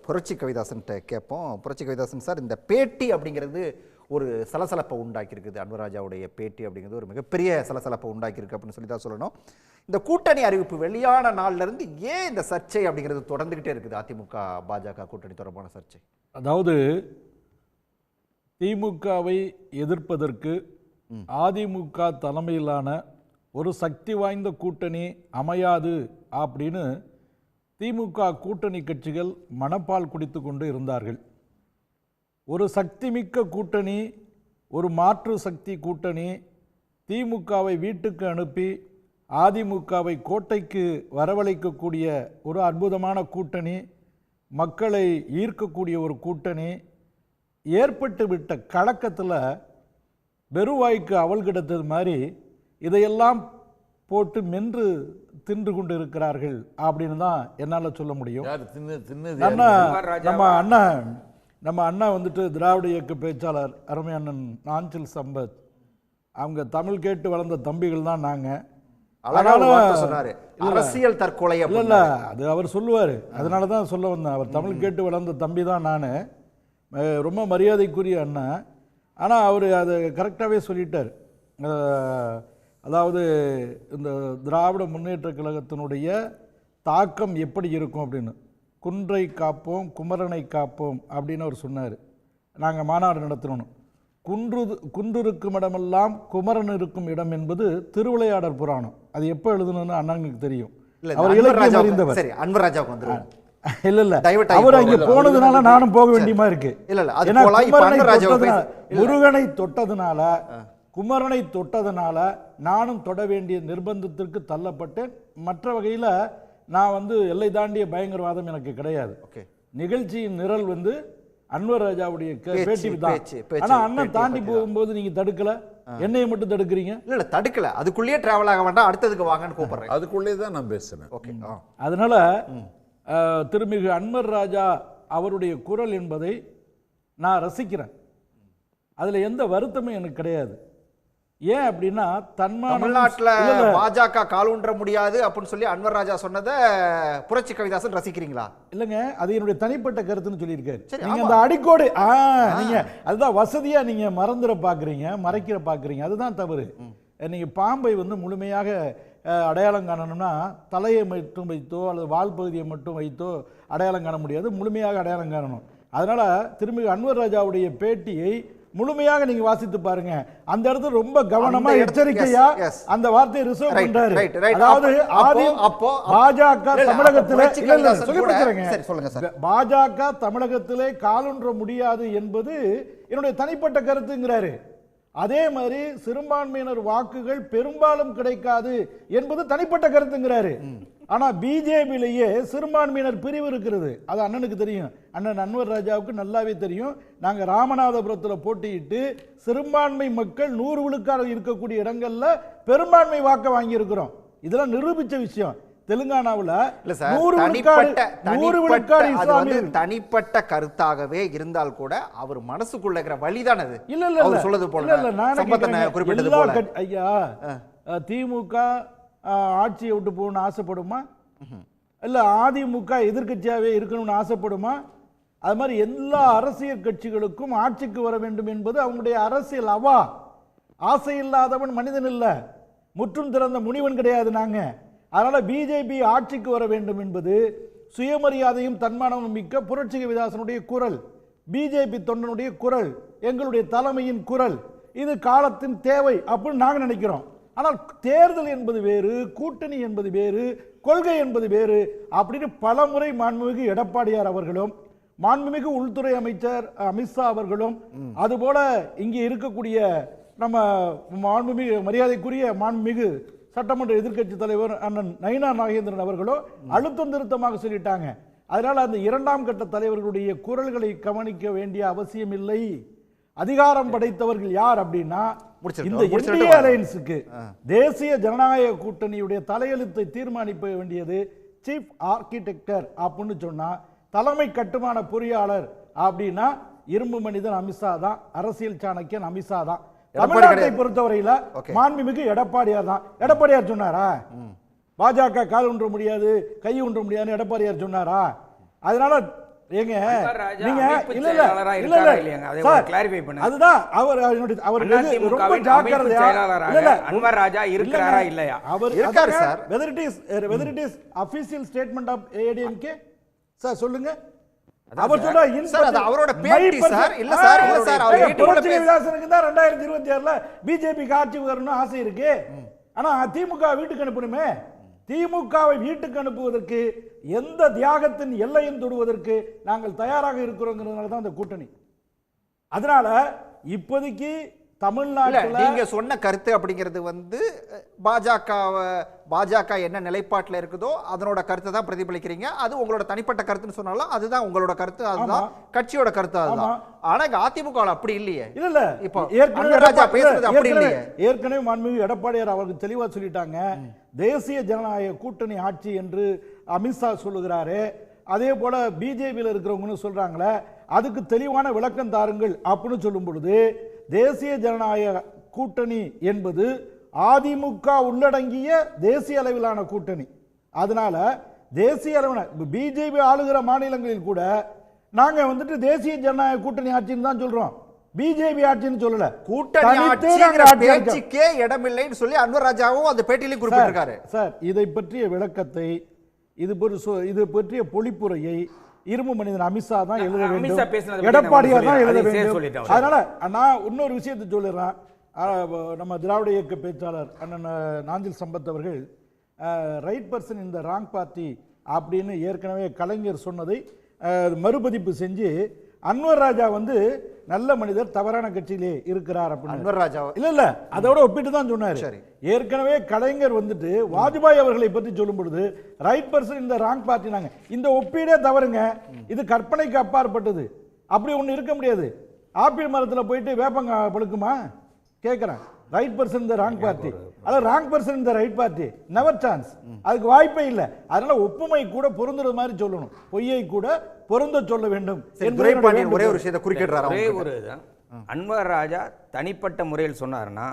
புரட்சி கவிதாசன்கிட்ட கேட்போம். புரட்சி கவிதாசன் சார், இந்த பேட்டி அப்படிங்கிறது ஒரு சலசலப்பை உண்டாக்கியிருக்குது. அன்வர் ராஜாவுடைய பேட்டி அப்படிங்கிறது ஒரு மிகப்பெரிய சலசலப்பை உண்டாக்கியிருக்கு அப்படின்னு சொல்லி தான் சொல்லணும். இந்த கூட்டணி அறிவிப்பு வெளியான நாள்லேருந்து ஏன் இந்த சர்ச்சை அப்படிங்கிறது தொடர்ந்துகிட்டே இருக்குது? அதிமுக பாஜக கூட்டணி தொடர்பான சர்ச்சை. அதாவது திமுகவை எதிர்ப்பதற்கு அதிமுக தலைமையிலான ஒரு சக்தி வாய்ந்த கூட்டணி அமையாது அப்படின்னு திமுக கூட்டணி கட்சிகள் மனப்பால் குடித்து கொண்டு இருந்தார்கள். ஒரு சக்திமிக்க கூட்டணி, ஒரு மாற்று சக்தி கூட்டணி திமுகவை வீட்டுக்கு அனுப்பி அதிமுகவை கோட்டைக்கு வரவழைக்கக்கூடிய ஒரு அற்புதமான கூட்டணி, மக்களை ஈர்க்கக்கூடிய ஒரு கூட்டணி ஏற்பட்டு விட்ட கலக்கத்தில் வெறுவாய்க்கு அவல் கிடைத்தது மாதிரி இதையெல்லாம் போட்டு மென்று தின்று கொண்டு இருக்கிறார்கள் அப்படின்னு தான் என்னால் சொல்ல முடியும். நம்ம அண்ணா வந்துட்டு திராவிட இயக்க பேச்சாளர் அருமை அண்ணன் நாஞ்சில் சம்பத், அவங்க தமிழ் கேட்டு வளர்ந்த தம்பிகள் தான் நாங்கள். அரசியல் தற்கொலை இல்ல அது அவர் சொல்லுவார், அதனால தான் சொல்ல வந்தேன். அவர் தமிழ் கேட்டு வளர்ந்த தம்பி தான் நான், ரொம்ப மரியாதைக்குரிய அண்ணா. ஆனால் அவர் அதை கரெக்டாகவே சொல்லிட்டார். அதாவது இந்த திராவிட முன்னேற்ற கழகத்தினுடைய தாக்கம் எப்படி இருக்கும் அப்படின்னு. குன்றை காப்போம் குமரனை காப்போம் அப்படின்னு அவர் சொன்னார். நாங்கள் மாநாடு நடத்தணும். குன்று இருக்கும் இடமெல்லாம் குமரன் இருக்கும் இடம் என்பது திருவிளையாடற் புராணம். அது எப்போ எழுதணும்னு அண்ணனுக்கு தெரியும். அவர் இலக்கியம் அறிந்தவர். அன்வர் ராஜாவுக்கு வந்துருவோம். இல்ல அவர் அங்கே போனதுனால நானும் போக வேண்டியமா இருக்கு. முருகனை தொட்டதுனால, குமரனை தொட்டதுனால நானும் தொட வேண்டிய நிர்பந்தத்திற்கு தள்ளப்பட்டேன். மற்ற வகையில் நான் எல்லை தாண்டிய பயங்கரவாதம் எனக்கு கிடையாது. நிகழ்ச்சியின் நிரல் அன்வர் ராஜாவுடைய பேட்டி தான். ஆனா அண்ணன் தாண்டி போகும்போது நீங்க தடுக்கல, என்னைய மட்டும் தடுக்கிறீங்க. இல்ல தடுக்கல, அதுக்குள்ளேயே டிராவல் ஆக வேண்டாம், அடுத்ததுக்கு வாங்கன்னு கூப்பிடுறேன். அதுக்குள்ளேயே தான் நான் பேசுறேன். அதனால திருமிகு அன்வர் ராஜா அவருடைய குரல் என்பதை நான் ரசிக்கிறேன். அதுல எந்த வருத்தமும் எனக்கு கிடையாது. ஏன் அப்படின்னா, தமிழ்நாட்டில் பாஜக காலூன்ற முடியாது அப்படின்னு சொல்லி அன்வர் ராஜா சொன்னதை புரட்சி கவிதாசன் ரசிக்கிறீங்களா? இல்லைங்க, அது என்னுடைய தனிப்பட்ட கருத்துன்னு சொல்லியிருக்காரு. நீங்க அந்த அடிக்கோடு நீங்க அதுதான் வசதியா நீங்க மறந்துட பாக்குறீங்க, மறைக்கிற பாக்குறீங்க. அதுதான் தவறு. நீங்க பாம்பை முழுமையாக அடையாளம் காணணும்னா தலையை மட்டும் வைத்தோ அல்லது வால் பகுதியை மட்டும் வைத்தோ அடையாளம் காண முடியாது, முழுமையாக அடையாளம் காணணும். அதனால திரும்பி அன்வர் ராஜாவுடைய பேட்டியை முழுமையாக நீங்க வாசித்து பாருங்க. அந்த இடத்துல ரொம்ப கவனமா எச்சரிக்கையா அந்த வார்த்தையை ரிசர்வ் பண்றாரு. அதாவது பாஜக தமிழகத்திலே பாஜக தமிழகத்திலே காலூன்ற முடியாது என்பது என்னுடைய தனிப்பட்ட கருத்துங்கிறாரு. அதே மாதிரி சிறுபான்மையினர் வாக்குகள் பெரும்பாலும் கிடைக்காது என்பது தனிப்பட்ட கருத்துங்கிறாரு. ஆனா பிஜேபியிலேயே சிறுபான்மையினர் பிரிவு இருக்கிறது. அது அண்ணனுக்கு தெரியும், அண்ணன் அன்வர் ராஜாவுக்கு நல்லாவே தெரியும். நாங்க ராமநாதபுரத்தில் போட்டியிட்டு சிறுபான்மை மக்கள் 100 விழுக்காடு இருக்கக்கூடிய இடங்கள்ல பெரும்பான்மை வாக்க வாங்கி இருக்கிறோம். இதெல்லாம் நிரூபிச்ச விஷயம். தெலுங்கானாவில் தனிப்பட்ட கருத்தாகவே இருந்தால் கூட அவர் மனசுக்குள்ள இருக்கிற வழிதான் அது. இல்ல சொல்றது போல ஐயா, திமுக ஆட்சியை விட்டு போகணும்னு ஆசைப்படுமா? இல்ல அதிமுக எதிர்கட்சியாவே இருக்கணும்னு ஆசைப்படுமா? அது மாதிரி எல்லா அரசியல் கட்சிகளுக்கும் ஆட்சிக்கு வர வேண்டும் என்பது அவங்களுடைய அரசியல் அவா. ஆசை இல்லாதவன் மனிதன் இல்ல, முற்றும் திறந்த முனிவன் கிடையாது நாங்க. அதனால பிஜேபி ஆட்சிக்கு வர வேண்டும் என்பது சுயமரியாதையும் தன்மானமும் மிக்க புரட்சி கவிதாசனுடைய குரல், பிஜேபி தொண்டனுடைய குரல், எங்களுடைய தலைமையின் குரல். இது காலத்தின் தேவை அப்படின்னு நாங்க நினைக்கிறோம். ஆனால் தேர்தல் என்பது வேறு, கூட்டணி என்பது வேறு, கொள்கை என்பது வேறு அப்படின்னு பல முறை மாண்புமிகு எடப்பாடியார் அவர்களும் மாண்புமிகு உள்துறை அமைச்சர் அமித்ஷா அவர்களும் அதுபோல இங்கே இருக்கக்கூடிய நம்ம மாண்புமிகு மரியாதைக்குரிய மாண்புமிகு சட்டமன்ற எதிர்க்கட்சி தலைவர் அண்ணன் நயினா நாகேந்திரன் அவர்களும் அழுத்தம் திருத்தமாக சொல்லிட்டாங்க. அதனால அந்த இரண்டாம் கட்ட தலைவர்களுடைய குரல்களை கவனிக்க வேண்டிய அவசியம் இல்லை. அதிகாரம் படைத்தவர்கள் யார் அப்படின்னா, இந்த இந்திய அலையன்ஸுக்கு தேசிய ஜனநாயக கூட்டணியுடைய தலையெழுத்தை தீர்மானிக்க வேண்டியது சீஃப் ஆர்கிடெக்டர் அப்படின்னு சொன்னா, தலைமை கட்டுமான பொறியாளர் அப்படின்னா இரும்பு மனிதன் அமித்ஷா தான், அரசியல் சாணக்கியன் அமித்ஷா தான். தமிழ்நாட்டை பொறுத்தவரையில மாண்புமிகு எடப்பாடியார் தான். எடப்பாடியார் சொன்னாரா பாஜக கால் ஒன்ற முடியாது கை ஒன்ற முடியாது? எடப்பாடியார் சொன்னாரா? அதனால ஏங்க அன்வர் ராஜா நீங்க அமைப்பு இல்ல செயலாளரா இல்ல இருக்காரா இல்ல இல்லையாங்க? அதை சார், clarify பண்ணுங்க. அதுதான் அவர் ரொம்ப அதிமுகவின் அமைப்பு ஜாக்கிரதையா செயலாளராக இல்ல, அன்வர் ராஜா இருக்கிறாரா இல்லங்க, இல்லையா? அவர் இருக்காரு அதாங்க, sir. whether it is official statement of ADMK sir சொல்லுங்க. அவர் சொல்றா சார், அது அவரோட பேட்டி சார். இல்ல சார், இல்ல சார், அவர் வீட்டுக்குள்ள புரட்சி விலாசனுக்கு தான் 2026ல பிஜேபி ஆட்சி வரணும்னு ஆசை இருக்கு. ஆனா திமுக வீட்டுக்கு அனுப்பணுமே. திமுகவை வீட்டுக்கு அனுப்புவதற்கு எந்த தியாகத்தின் எல்லையும் தொடுவதற்கு நாங்கள் தயாராக இருக்கிறோங்கிறதுனால தான் அந்த கூட்டணி. அதனால இப்போதைக்கு இல்ல, தமிழ்நாட்டில் நீங்க சொன்ன கருத்து அப்படிங்கிறது வந்து பாஜக என்ன நிலைப்பாட்டில் இருக்குதோ அதனோட கருத்தை தான் பிரதிபலிக்கிறீங்க. அது உங்களோட தனிப்பட்ட கருத்துன்னு சொன்னாலும் அதுதான் உங்களோட கருத்து, அதுதான் கட்சியோட கருத்து, அதுதான். ஆனா இங்க அதிமுக அப்படி இல்லையே. இல்ல இப்போ ஏற்கனவே அன்வர் ராஜா பேசுறது அப்படி இல்லையே. ஏற்கனவே மாண்புமிகு எடப்பாடியார் அவருக்கு தெளிவா சொல்லிட்டாங்க. தேசிய ஜனநாயக கூட்டணி ஆட்சி என்று அமித்ஷா சொல்லுகிறாரு. அதே போல பிஜேபியில் இருக்கிறவங்கன்னு சொல்றாங்களே, அதுக்கு தெளிவான விளக்கம் தாருங்கள் அப்படின்னு சொல்லும் பொழுது, தேசிய ஜனநாயக கூட்டணி என்பது அதிமுக உள்ளடங்கிய தேசிய அளவிலான கூட்டணி. அதனால தேசிய அளவிலான பிஜேபி ஆளுகிற மாநிலங்களில் கூட நாங்க வந்துட்டு தேசிய ஜனநாயக கூட்டணி ஆட்சின்னு தான் சொல்றோம், பிஜேபி ஆட்சின்னு சொல்லல. கூட்டணி ஆட்சிங்கிற பேச்சுக்கே இடமில்லைன்னு சொல்லி அன்வர் ராஜாவும் அந்த பேட்டியில குறிப்பிட்டிருக்காரு. சார், இதை பற்றிய விளக்கத்தை, இது பற்றிய பொழிப்புரையை இரும்பு மனிதன் அமித்ஷா தான் எழுத அமித்ஷா வேண்டும், பேசினதை பத்தி எடப்பாடியார் தான் நான் எழுத அதை வேண்டும். சொல்லிட்டேன். அதனால நான் இன்னொரு விஷயத்தை சொல்லிடுறேன். நம்ம திராவிட இயக்க பேச்சாளர் அண்ணன் நாஞ்சில் சம்பத் அவர்கள் ரைட் பர்சன் இந்த ராங் பார்ட்டி அப்படின்னு ஏற்கனவே கலைஞர் சொன்னதை மறுபதிப்பு செஞ்சு அன்வர் ராஜா வந்து நல்ல மனிதர் தவறான கட்சியிலே இருக்கிறார் அப்படின்னு. அன்வர் ராஜா இல்ல அதோட ஒப்பிட்டு தான் சொன்னாரு. சரி. ஏற்கனவே கலைஞர் வந்துட்டு வாஜ்பாய் அவர்களை பற்றி சொல்லும் பொழுது ரைட் பர்சன் இந்த ராங் பார்ட்டினாங்க. இந்த ஒப்பீடே தவறுங்க, இது கற்பனைக்கு அப்பாற்பட்டது. அப்படி ஒண்ணு இருக்க முடியாது. ஆப்பிள் மரத்துல போயிட்டு வேப்பங்க பழுக்குமா கேட்கிறேன். ரைட் பர்சன் இந்த ராங் பார்ட்டி, அதாவது ராங் பர்சன் இந்த ரைட் பார்ட்டி, நெவர் சான்ஸ். அதுக்கு வாய்ப்பே இல்லை. அதனால ஒப்புமை கூட பொருந்துற மாதிரி சொல்லணும், பொய்யை கூட பொருந்த சொல்ல வேண்டும். ஒரே ஒரு விஷயத்தை குறிக்கிடுறாரு. ஒரே ஒரு அன்வர் ராஜா தனிப்பட்ட முறையில் சொன்னாருன்னா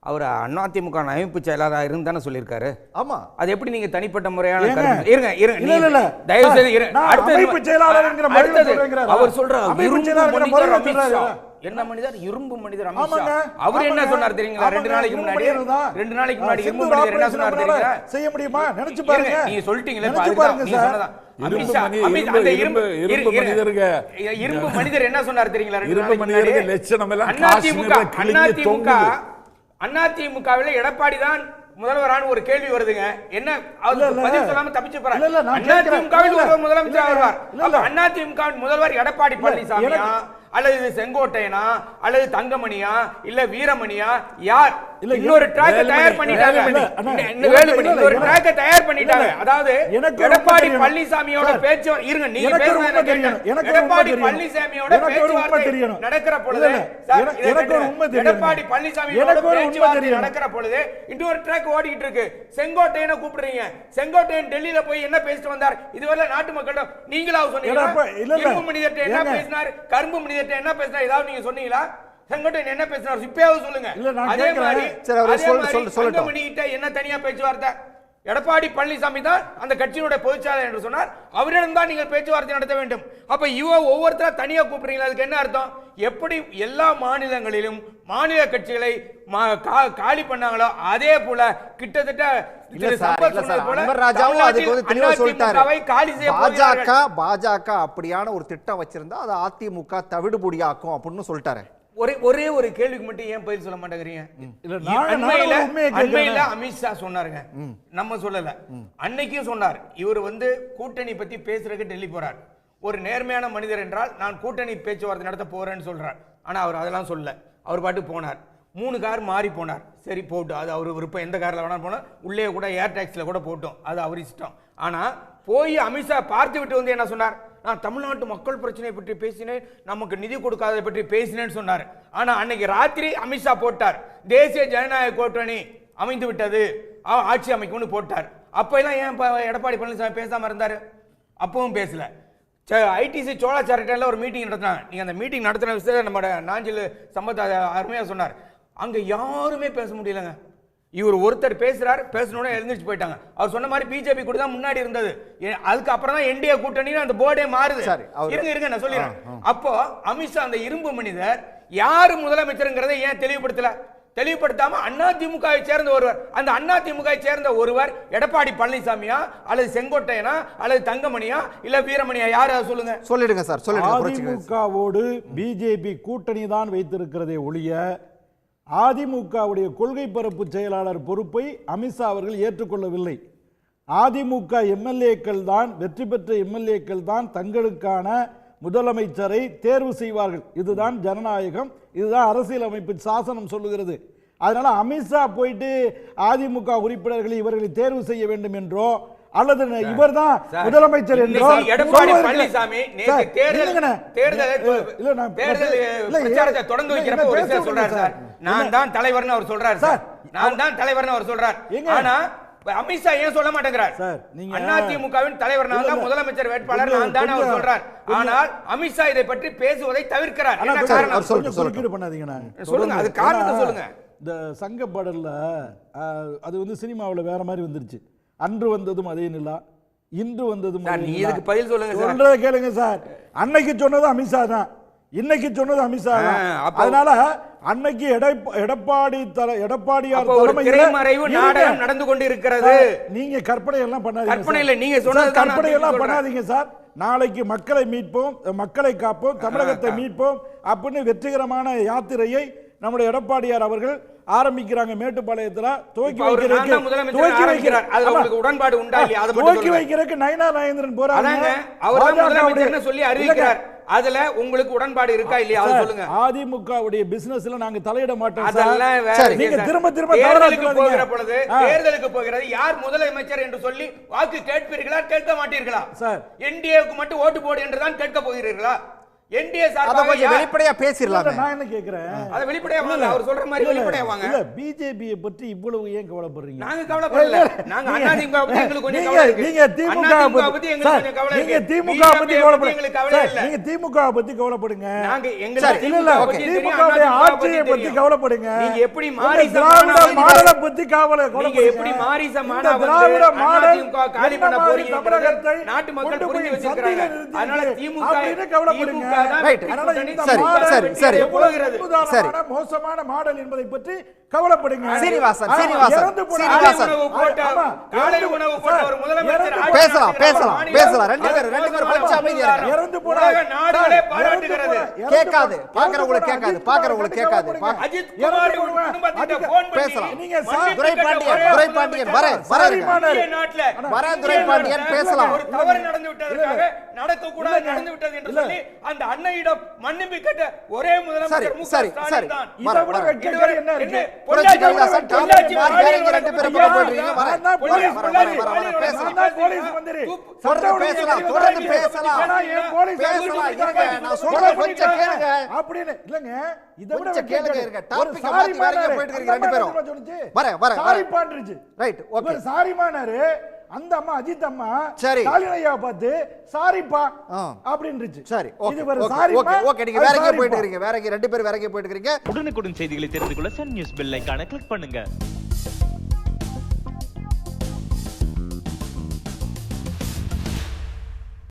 அவர் அதிமுக அமைப்பு செயலாளராக இருந்தானே சொல்லியிருக்காரு. ஆமா, அது எப்படி நீங்க தனிப்பட்ட முறையான ஏங்க, கருத்து? இருங்க இல்ல, இல்ல. தயவு செய்து நான் அமைப்பு செயலாளர்ங்கிற முறையில அடுத்தது சொல்றேங்கிறாரா? அவர் சொல்றாரு அமைப்பு இரும்பு செயலாளர்ங்கிற மனிதர் முறையில அமித்ஷா. சொல்றாரா? என்ன மனிதர்? இரும்பு மனிதர் அமித்ஷா. ஆமாங்க, அவர் என்ன ஆமாங்க, சொன்னார் தெரியுங்களா? ரெண்டு ஆமாங்க, நாளைக்கு இரும்பு முன்னாடி மனிதர் தான். ரெண்டு நாளைக்கு முன்னாடி இரும்பு சிந்தூர் மனிதர் என்ன ஆபரேஷன் சொன்னார் நம்மளால தெரியுங்களா? செய்ய முடியுமா? நினைச்சு பாருங்க. நீங்க சொல்லிட்டீங்களே, நினைச்சு அதுதான் பாருங்க நீங்க சார். சொன்னதான். இரும்பு அமித்ஷா, மனிதர், அந்த இரும்பு மனிதருங்க. இரும்பு மனிதர் என்ன சொன்னார் தெரியுங்களா? ரெண்டு இரும்பு நாளைக்கு மனிதருக்கு முன்னாடி லட்சணம் எல்லாம் அதிமுக காஷ்மீர்ல கிழிஞ்சு தொங்குது. அதிமுகவில் எடப்பாடி தான் முதல்வரான ஒரு கேள்வி வருதுங்க. என்ன அவர் பதில் சொல்லாம தப்பிச்சு போறாரு. இல்ல, நான் கேட்கிறேன். அதிமுகவில் ஒரு முதலமைச்சர் வருவார். இல்ல. அதிமுகவின் முதல்வர் எடப்பாடி பழனிசாமியா அல்லது செங்கோட்டையனா அல்லது தங்கமணியா இல்ல வீரமணியா யார்? இல்ல, இன்னொரு ட்ராக் தயார் பண்ணிட்டாங்க. இன்னொரு ட்ராக் தயார் பண்ணிட்டாங்க. அதாவது எடப்பாடி பழனிசாமியோட பேச்சு இருங்க, நீங்க பேசுறது எடப்பாடி பழனிசாமியோட பேச்சுவார்த்தை நடக்கிற பொழுது எடப்பாடி பழனிசாமியோட பேச்சுவார்த்தை நடக்கிற பொழுது இன்னொரு ட்ராக் ஓடிட்டு இருக்கு. செங்கோட்டையனை கூப்பிடுறீங்க. செங்கோட்டையன் டெல்லியில போய் என்ன பேசிட்டு வந்தார்? இதுவரை நாட்டு மக்களிடம் நீங்களா சொன்னீங்க? இரும்பு மனிதர்கிட்ட என்ன பேசினார்? கரும்பு மனிதர்கிட்ட என்ன பேசினார்? ஏதாவது நீங்க சொன்னீங்களா? செங்கோட்டையன் என்ன பேசினார்? இப்பயாவது சொல்லுங்க. அதே மாதிரி தங்கமணி கிட்ட என்ன தனியா பேச்சுவார்த்தை? எடப்பாடி பழனிசாமி தான் அந்த கட்சியினுடைய பொதுச்செயலாளர் என்று சொன்னார். அவரிடம் தான் நீங்கள் பேச்சுவார்த்தை நடத்த வேண்டும். அப்ப ஒவ்வொருத்தரா தனியா கூப்பிடுறீங்களா? அதுக்கு என்ன அர்த்தம்? எப்படி எல்லா மாநிலங்களிலும் மாநில கட்சிகளை காலி பண்ணாங்களோ அதே போல கிட்டத்தட்ட பாஜக அப்படியான ஒரு திட்டம் வச்சிருந்தா அது அதிமுக தவிடுபொடியாக்கும் அப்படின்னு சொல்லிட்டாரு. ஒரே ஒரு கேள்விக்கு மட்டும் ஏன் பதில் சொல்ல மாட்டேங்கிறீங்க? அண்மையில அமித்ஷா சொன்னாருங்க, நம்ம சொல்லல, அன்னைக்கும் சொன்னார். இவர் கூட்டணி பத்தி பேசுறதுக்கு டெல்லி போறார். ஒரு நேர்மையான மனிதர் என்றால் நான் கூட்டணி பேச்சுவார்த்தை நடத்த போறேன்னு சொல்றார். ஆனா அவர் அதெல்லாம் சொல்ல, அவர் பாட்டு போனார். 3 கார் மாறி போனார். சரி போட்டு, அது அவர் விருப்பம். எந்த கார்ல வேணா போனா, உள்ளே கூட ஏர் டாக்ஸில கூட போட்டோம், அது அவர் இஷ்டம். ஆனா போய் அமித்ஷா பார்த்து விட்டு என்ன சொன்னார்? நான் தமிழ்நாட்டு மக்கள் பிரச்சனை பற்றி பேசினேன், நமக்கு நிதி கொடுக்காததை பற்றி பேசினேன்னு சொன்னார். ஆனா அன்னைக்கு ராத்திரி அமித்ஷா போட்டார், தேசிய ஜனநாயக கூட்டணி அமைந்து விட்டது, ஆட்சி அமைக்கும்னு போட்டார். அப்ப எல்லாம் ஏன் எடப்பாடி பழனிசாமி பேசாம இருந்தாரு? அப்பவும் பேசல. ஐடிசி சோழாச்சாரிட்ட ஒரு மீட்டிங் நடத்தினாங்க. நீங்க அந்த மீட்டிங் நடத்தின விஷயத்தை நம்ம நாஞ்சில் சம்பத் அருமையா சொன்னார். அங்க யாருமே பேச முடியலங்க. இவர் ஒருத்தர் பேசுறாரு, பேசணும்னு எழுந்திருச்சு போயிட்டாங்க. அவர் சொன்ன மாதிரி பிஜேபி கூட தான் முன்னாடி இருந்தது, அதுக்கு அப்புறம் தான் என்டிஏ கூட்டணின்னு அந்த போர்டே மாறுது. இருங்க நான் சொல்லிடுறேன். அப்போ அமித்ஷா அந்த இரும்பு மனிதர் யாரு முதலமைச்சருங்கிறதை ஏன் தெளிவுபடுத்தாம அதிமுகவை சேர்ந்த ஒருவர், அந்த அதிமுகவை சேர்ந்த ஒருவர் எடப்பாடி பழனிசாமியா அல்லது செங்கோட்டையனா அல்லது தங்கமணியா இல்ல வீரமணியா, யாராவது சொல்லுங்க சார். அதிமுகவோடு பிஜேபி கூட்டணி தான் வைத்திருக்கிறதே ஒழிய அதிமுகவுடைய கொள்கை பரப்பு செயலாளர் பொறுப்பை அமித்ஷா அவர்கள் ஏற்றுக்கொள்ளவில்லை. அதிமுக எம்எல்ஏக்கள் தான், வெற்றி பெற்ற எம்எல்ஏக்கள் தான் தங்களுக்கான முதலமைச்சரை தேர்வு செய்வார்கள். இதுதான் ஜனநாயகம், இதுதான் அரசியலமைப்பு சாசனம் சொல்லுகிறது. அதனால அமித்ஷா போயிட்டு அதிமுக உறுப்பினர்களை இவர்களை தேர்வு செய்ய வேண்டும் என்றோ அல்லது இவர்தான் முதலமைச்சர் என்றோ எடப்பாடி பழனிசாமி தொடங்க வைக்கிறப்ப ஒரு விஷயம் சொல்றாரு சார், நான் தான் தலைவர்னு அவர் சொல்றாரு சார், நான் தான் தலைவர்னு அவர் சொல்றார். ஆனா அமித்ஷா ஏன் சொல்ல மாட்டேங்கிறார்? அதிமுகவின் தலைவர் நான் தான், முதலமைச்சர் வேட்பாளர் நான் தான் அவர் சொல்றார். ஆனால் அமித்ஷா இதை பற்றி பேசுவதை தவிர்க்கிறார். என்ன காரணம் சொல்லுங்க, அது காரணத்தை சொல்லுங்க. இந்த சங்க பாடல்ல அது வந்து சினிமாவில் வேற மாதிரி வந்துருச்சு. அன்று வந்ததும் அதே நிலா, இன்று வந்ததும் பதில் சொல்லுங்க. சொல்றத கேளுங்க சார். அன்னைக்கு சொன்னது அமித்ஷா தான், இன்னைக்கு சொன்னது அமித்ஷா தான். அதனால அன்னைக்கு எடப்பாடியார் நாடகம் நடந்து கொண்டிருக்கிறது. நீங்க கற்பனை எல்லாம் பண்ணாதீங்க, கற்பனை இல்ல, நீங்க சொன்னது கற்பனை எல்லாம் பண்ணாதீங்க சார். நாளைக்கு மக்களை மீட்போம், மக்களை காப்போம், தமிழகத்தை மீட்போம் அப்படின்னு வெற்றிகரமான யாத்திரையை நம்முடைய எடப்பாடியார் அவர்கள் ஆரம்பிக்கிறாங்க. மேட்டுப்பாளையத்துல துவக்கி வைக்கிறதுக்கு நயனா நாகேந்திரன் போறாங்க. சொல்லி அறிவிக்கிறார். அதுல உங்களுக்கு உடன்பாடு இருக்கா இல்லையா அது சொல்லுங்க. அதிமுகவுடைய பிசினஸ்ல நாங்க தலையிட மாட்டோம். நீங்க திரும்ப தேர்தலுக்கு போகிற பொழுது, தேர்தலுக்கு போகிறது யார் முதலமைச்சர் என்று சொல்லி வாக்கு கேட்பீர்களா கேட்க மாட்டீர்களா? என்டிஏவுக்கு மட்டும் ஓட்டு போடு என்று தான் கேட்க போகிறீர்களா? என்டிஏ சார்பாக வெளிப்படையா பேசிரலாம். நான் என்ன கேக்குறேன், அத வெளிப்படையா வாங்க, அவர் சொல்ற மாதிரி வெளிப்படையா வாங்க. இல்ல பிஜேபியை பற்றி இவ்வளவு ஏன் கவலைப்படுறீங்க? நாங்க கவலைப்படல, நாங்க அதிமுக பத்தி எங்களுக்கு கொஞ்சம் கவலை இருக்கு. நீங்க திமுக பத்தி எங்களுக்கு கொஞ்சம் கவலை இருக்கு. நீங்க திமுக பத்தி கவலைப்படுங்க, எங்களுக்கு கவலை இல்ல. நீங்க திமுக பத்தி கவலைப்படுங்க, நாங்க எங்களுக்கு திமுக ஆட்சியை பத்தி கவலைப்படுங்க. நீங்க எப்படி மாரிச மாடலை பத்தி கவலைப்படுங்க. நீங்க எப்படி மாரிச மாடா திராவிட மாடல் திமுக காலி பண்ண போறீங்க, தமிழகத்தை நாட்டு மக்கள் புரிஞ்சு வச்சிருக்காங்க. அதனால திமுக கவலைப்படுங்க. மோசமான மாடல் என்பதை பற்றி கவலைப்படுங்க. அந்த அன்னையிடம் மன்னிப்பு கேட்ட ஒரே முதலமைச்சர் மு க ஸ்டாலின் தான். இதை விட வெட்கக்கேடு என்ன இருக்கு? போலீஸ் மந்திரி தொடர்ந்து பேசலாம் அப்படின்னு இல்லங்க. இதை விட கேளுங்க, டாபிக் மாத்தி வேற எங்க போயிட்டு இருக்கீங்க ரெண்டு பேரும். சாரி பாண்ட்ரிச்சு, ரைட், ஓகே. சாரிமானாரு அந்த அம்மா, அஜித் அம்மா ஸ்டாலினையா பார்த்து சாரிப்பா அப்படின்னுச்சு. சரி, இது ஒரு சாரி. ஓகே, நீங்க வேற எங்க போயிட்டு இருக்கீங்க, வேற எங்க ரெண்டு பேரும் வேற எங்க போயிட்டு இருக்கீங்க. உடனுக்குடன் செய்திகளை தெரிந்து கொள்ள சன் நியூஸ் பெல் ஐகானை கிளிக் பண்ணுங்க.